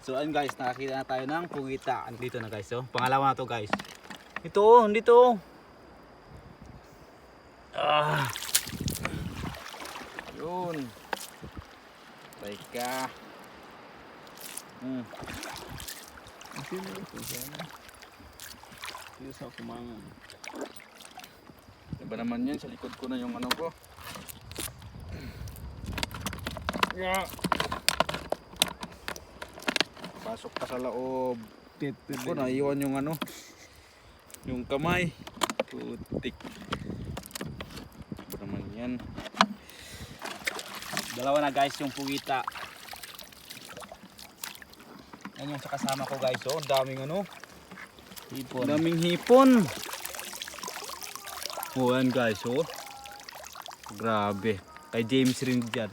So ayun guys, nakakita na tayo ng pugita. Dito na guys, oh. Pangalawa na to guys. Ito, dito. Ah. Yun. Baika. Sino ito sana? Ito sa kumangan. Diba naman yan, sa likod ko na yung ano ko. Yeah. Pasok pa sa loob. Ako naiwan yung ano, yung kamay. Putik. Diba naman yan. Dalawa na guys yung pugita. Yan yung sa kasama ko guys, oh. Daming ano. Hipon. Daming hipon. Oh, yan guys, oh. Grabe. Kay James rin dyan.